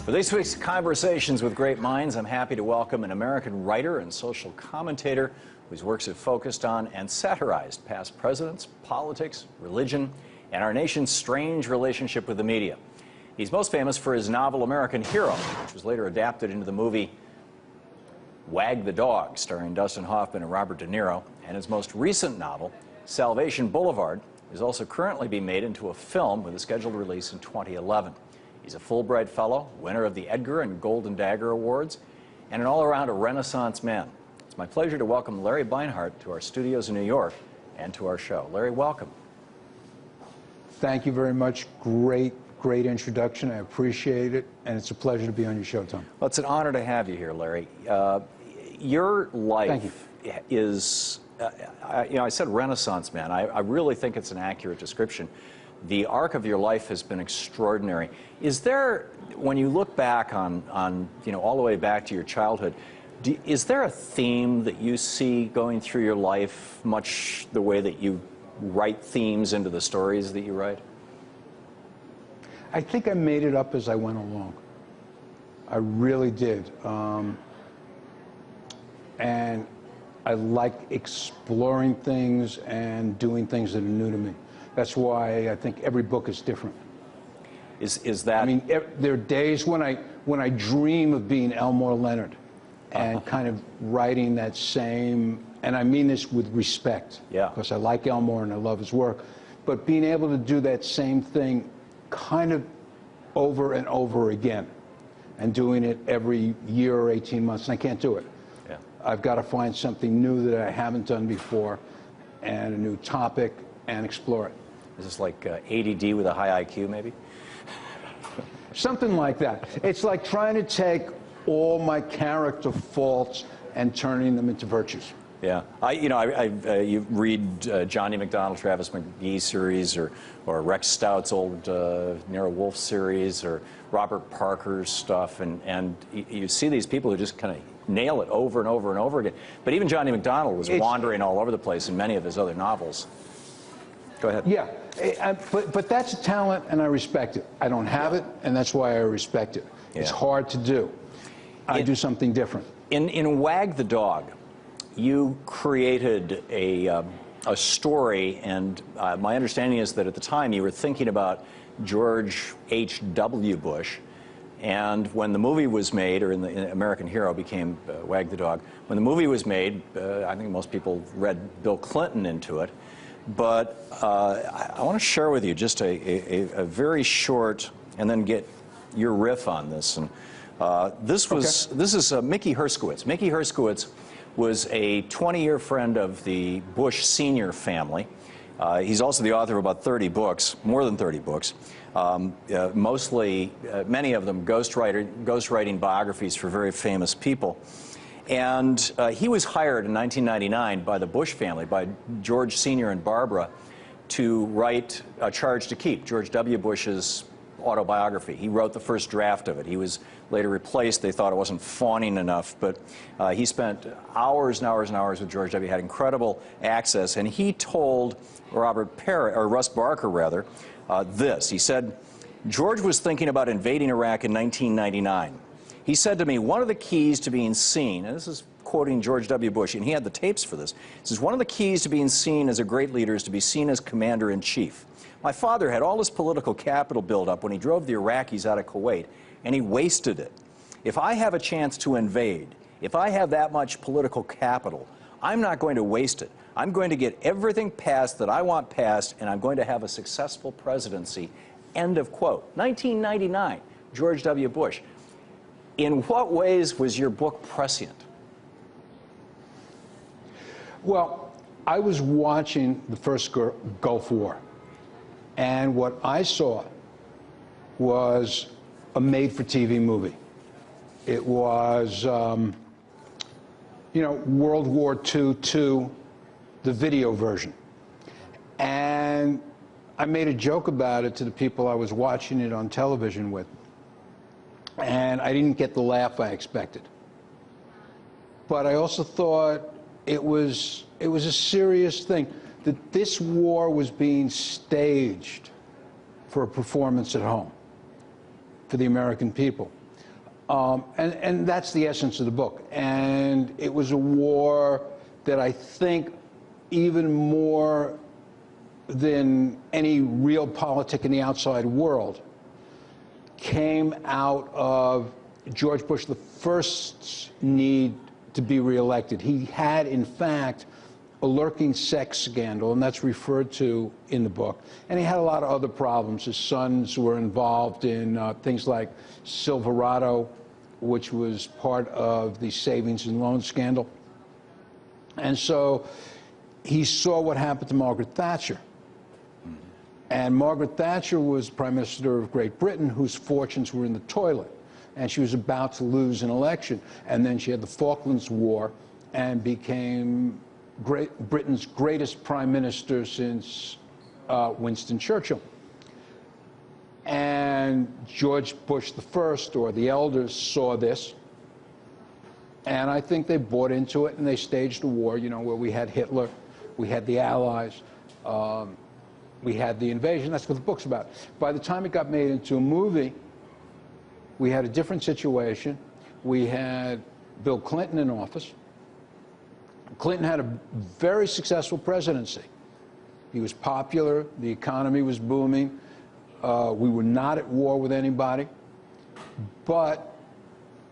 For this week's Conversations with Great Minds, I'm happy to welcome an American writer and social commentator whose works have focused on and satirized past presidents, politics, religion, and our nation's strange relationship with the media. He's most famous for his novel American Hero, which was later adapted into the movie Wag the Dog, starring Dustin Hoffman and Robert De Niro, and his most recent novel, Salvation Boulevard, is also currently being made into a film with a scheduled release in 2011. He's a Fulbright Fellow, winner of the Edgar and Golden Dagger Awards, and an all-around Renaissance man. It's my pleasure to welcome Larry Beinhart to our studios in New York and to our show. Larry, welcome. Thank you very much. Great introduction. I appreciate it, and it's a pleasure to be on your show, Tom. Well, it's an honor to have you here, Larry. Your life is, I said Renaissance man. I really think it's an accurate description. The arc of your life has been extraordinary. Is there, when you look back on all the way back to your childhood, is there a theme that you see going through your life, much the way that you write themes into the stories that you write? I think I made it up as I went along. I really did. And I like exploring things and doing things that are new to me. That's why I think every book is different. Is that? I mean, there are days when I dream of being Elmore Leonard and kind of writing that same, and I mean this with respect, because I like Elmore and I love his work, but being able to do that same thing kind of over and over again and doing it every year or 18 months, and I can't do it. Yeah. I've got to find something new that I haven't done before and a new topic and explore it. Is this like ADD with a high IQ, maybe? Something like that. It's like trying to take all my character faults and turning them into virtues. Yeah, you read Johnny McDonald, Travis McGee series, or Rex Stout's old Nero Wolfe series, or Robert Parker's stuff, and you see these people who just kind of nail it over and over and over again. But even Johnny McDonald was wandering all over the place in many of his other novels. Go ahead. Yeah, but that's a talent, and I respect it. I don't have it, and that's why I respect it. It's hard to do. I do something different. In Wag the Dog, you created a story, and my understanding is that at the time you were thinking about George H.W. Bush, and when the movie was made, or in American Hero became Wag the Dog, when the movie was made, I think most people read Bill Clinton into it, but I want to share with you just a very short, and then get your riff on this. And this is Mickey Herskowitz. Mickey Herskowitz was a 20-year friend of the Bush Sr. family. He's also the author of about 30 books, more than 30 books, mostly, many of them ghostwriting biographies for very famous people. And he was hired in 1999 by the Bush family, by George Sr. and Barbara, to write A Charge to Keep, George W. Bush's autobiography. He wrote the first draft of it. He was later replaced. They thought it wasn't fawning enough, but he spent hours and hours and hours with George W. Had incredible access, and he told Russ Barker, rather, this. He said, George was thinking about invading Iraq in 1999. He said to me, one of the keys to being seen, and this is quoting George W. Bush, and he had the tapes for this, he says, one of the keys to being seen as a great leader is to be seen as commander-in-chief. My father had all his political capital built up when he drove the Iraqis out of Kuwait, and he wasted it. If I have a chance to invade, if I have that much political capital, I'm not going to waste it. I'm going to get everything passed that I want passed, and I'm going to have a successful presidency. End of quote. 1999, George W. Bush. In what ways was your book prescient? Well, I was watching the first Gulf War, and what I saw was a made-for-TV movie. It was, World War II to the video version. And I made a joke about it to the people I was watching it on television with. And I didn't get the laugh I expected. But I also thought it was a serious thing, that this war was being staged for a performance at home for the American people. And that's the essence of the book. And it was a war that I think even more than any real politic in the outside world came out of George Bush the first's need to be reelected. He had, in fact, a lurking sex scandal, and that's referred to in the book. And he had a lot of other problems. His sons were involved in things like Silverado, which was part of the savings and loan scandal. And so he saw what happened to Margaret Thatcher. And Margaret Thatcher was Prime Minister of Great Britain, whose fortunes were in the toilet. And she was about to lose an election. And then she had the Falklands War and became Britain's greatest prime minister since Winston Churchill. And George Bush the First, or the elders, saw this. And I think they bought into it, and they staged a war, you know, where we had Hitler, we had the Allies, we had the invasion. That's what the book's about. By the time it got made into a movie, we had a different situation. We had Bill Clinton in office. Clinton had a very successful presidency. He was popular. The economy was booming. We were not at war with anybody. But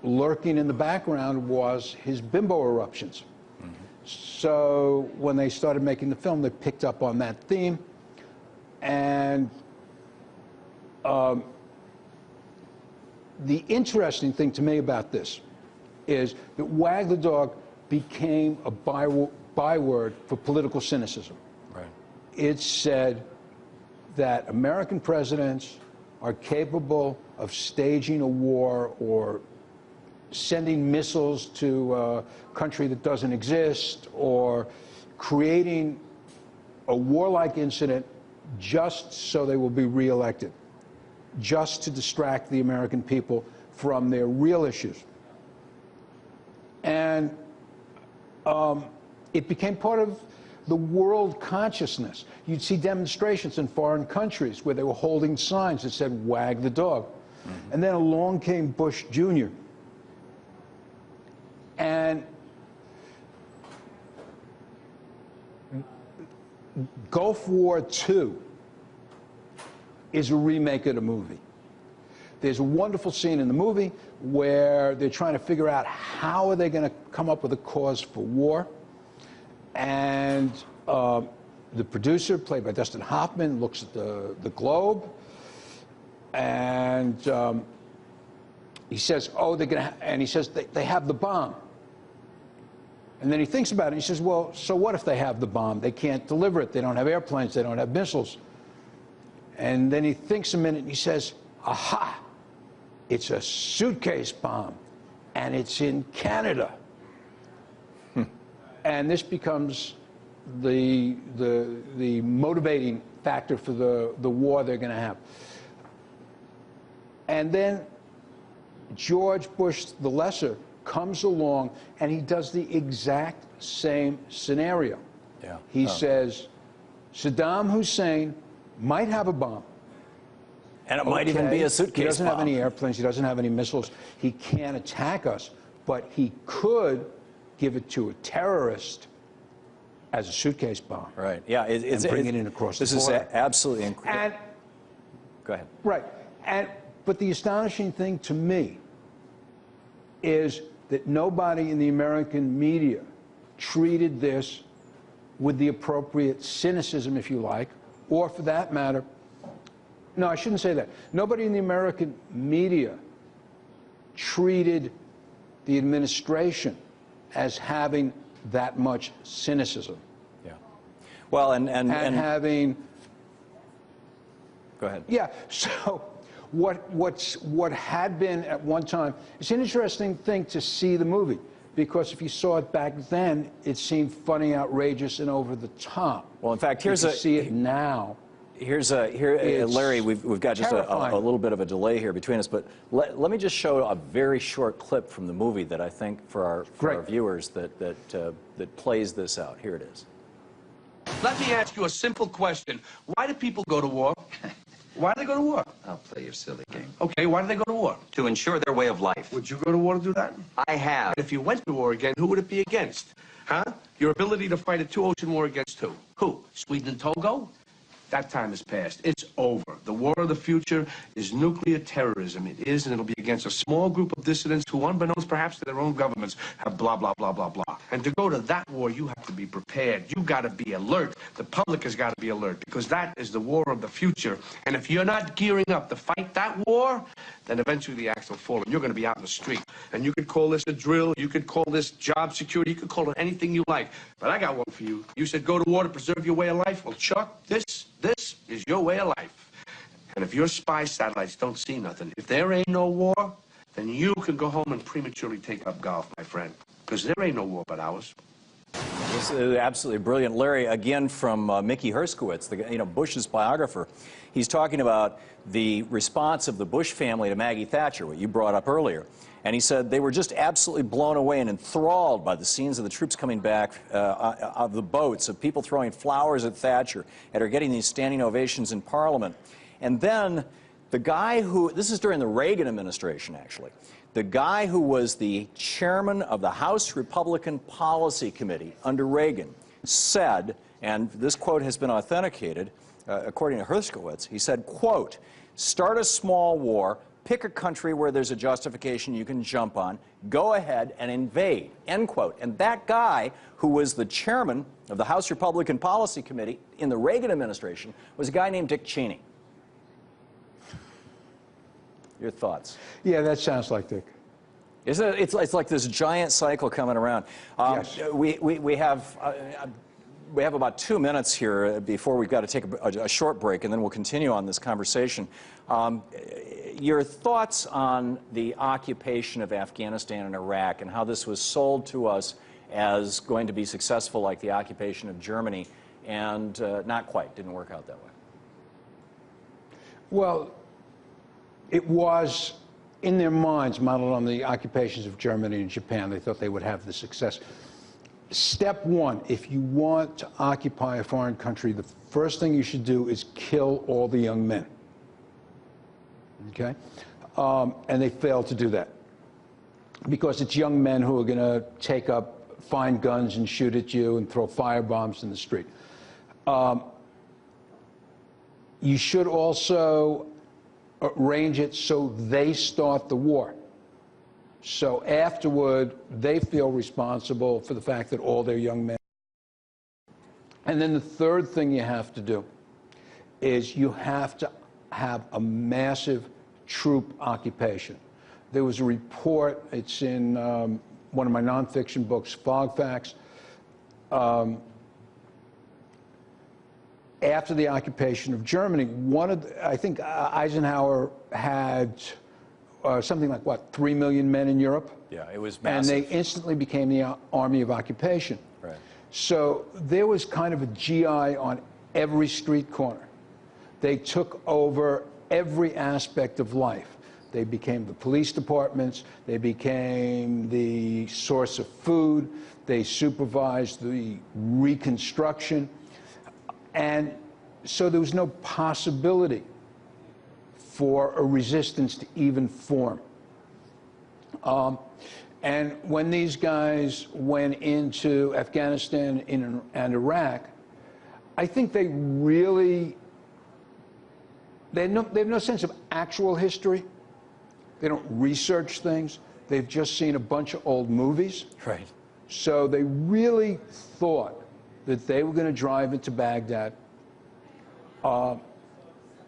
lurking in the background was his bimbo eruptions. Mm-hmm. So when they started making the film, they picked up on that theme. And the interesting thing to me about this is that Wag the Dog became a byword for political cynicism. Right. It said that American presidents are capable of staging a war or sending missiles to a country that doesn't exist or creating a warlike incident just so they will be reelected, just to distract the American people from their real issues. And it became part of the world consciousness. You'd see demonstrations in foreign countries where they were holding signs that said, "Wag the dog." Mm-hmm. And then along came Bush Jr. And Gulf War II is a remake of the movie. There's a wonderful scene in the movie where they're trying to figure out how are they going to come up with a cause for war. And the producer, played by Dustin Hoffman, looks at the globe, and he says, "Oh, they're going to," and he says, they have the bomb. And then he thinks about it, and he says, "Well, so what if they have the bomb? They can't deliver it. They don't have airplanes. They don't have missiles." And then he thinks a minute, and he says, "Aha! It's a suitcase bomb, and it's in Canada." And this becomes the motivating factor for the war they're going to have. And then George Bush the Lesser comes along, and he does the exact same scenario. Yeah. He says, Saddam Hussein might have a bomb. And it might even be a suitcase bomb. He doesn't have any airplanes. He doesn't have any missiles. He can't attack us. But he could give it to a terrorist as a suitcase bomb. Right. Yeah. And bring it in across the border. This is absolutely incredible. Go ahead. Right. But the astonishing thing to me is that nobody in the American media treated this with the appropriate cynicism, if you like, or for that matter, no, I shouldn't say that. Nobody in the American media treated the administration as having that much cynicism. Yeah. Well, and having. Go ahead. Yeah. So what had been at one time, it's an interesting thing to see the movie, because if you saw it back then, it seemed funny, outrageous, and over the top. Well, in fact, here's see it now. Larry, we've got just a little bit of a delay here between us, but let me just show a very short clip from the movie that I think for our viewers that plays this out. Here it is. Let me ask you a simple question. Why do people go to war? Why do they go to war? I'll play your silly game. Okay, why do they go to war? To ensure their way of life. Would you go to war to do that? I have. And if you went to war again, who would it be against? Huh? Your ability to fight a two-ocean war against who? Who? Sweden and Togo? That time is past. It's over. The war of the future is nuclear terrorism. It is, and it'll be against a small group of dissidents who, unbeknownst perhaps to their own governments, have blah, blah, blah, blah, blah. And to go to that war, you have to be prepared. You got to be alert. The public has got to be alert, because that is the war of the future. And if you're not gearing up to fight that war, then eventually the axe will fall, and you're going to be out in the street. And you could call this a drill, you could call this job security, you could call it anything you like. But I got one for you. You said go to war to preserve your way of life. Well, Chuck, this is your way of life. And if your spy satellites don't see nothing, if there ain't no war, then you can go home and prematurely take up golf, my friend. Because there ain't no war but ours. This is absolutely brilliant. Larry, again from Mickey Herskowitz, Bush's biographer. He's talking about the response of the Bush family to Maggie Thatcher, what you brought up earlier. And he said they were just absolutely blown away and enthralled by the scenes of the troops coming back of the boats, of people throwing flowers at Thatcher, and her getting these standing ovations in Parliament. And then the guy who, this is during the Reagan administration actually, the guy who was the chairman of the House Republican Policy Committee under Reagan said, and this quote has been authenticated, according to Herskowitz, he said, quote, "Start a small war, pick a country where there's a justification you can jump on, go ahead and invade," end quote. And that guy, who was the chairman of the House Republican Policy Committee in the Reagan administration, was a guy named Dick Cheney. Your thoughts? Yeah, that sounds like Dick. Isn't it? It's like this giant cycle coming around. Yes. We have about 2 minutes here before we've got to take a short break, and then we'll continue on this conversation. Your thoughts on the occupation of Afghanistan and Iraq and how this was sold to us as going to be successful like the occupation of Germany, and not quite, didn't work out that way. Well, it was, in their minds, modeled on the occupations of Germany and Japan. They thought they would have the success. Step one, if you want to occupy a foreign country, the first thing you should do is kill all the young men. Okay? And they failed to do that. Because it's young men who are going to take up, find guns and shoot at you and throw firebombs in the street. You should also arrange it so they start the war. So afterward, they feel responsible for the fact that all their young men. And then the third thing you have to do is you have to have a massive troop occupation. There was a report, it's in one of my nonfiction books, Fog Facts. After the occupation of Germany, I think Eisenhower had something like, what, 3 million men in Europe? Yeah, it was massive. And they instantly became the army of occupation. Right. So there was kind of a GI on every street corner. They took over every aspect of life. They became the police departments. They became the source of food. They supervised the reconstruction. And so there was no possibility for a resistance to even form. And when these guys went into Afghanistan and Iraq, I think they have no sense of actual history. They don't research things. They've just seen a bunch of old movies. Right. So they really thought that they were going to drive into Baghdad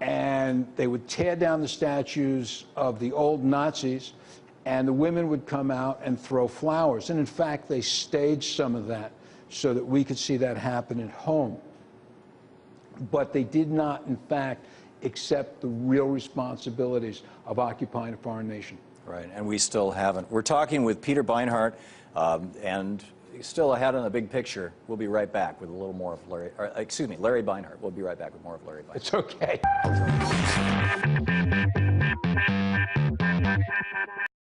and they would tear down the statues of the old Nazis, and the women would come out and throw flowers. And in fact, they staged some of that so that we could see that happen at home. But they did not, in fact, accept the real responsibilities of occupying a foreign nation. Right, and we still haven't. We're talking with Peter Beinart, and still ahead on the big picture. We'll be right back with a little more of Larry Beinart. We'll be right back with more of Larry Beinart. It's okay.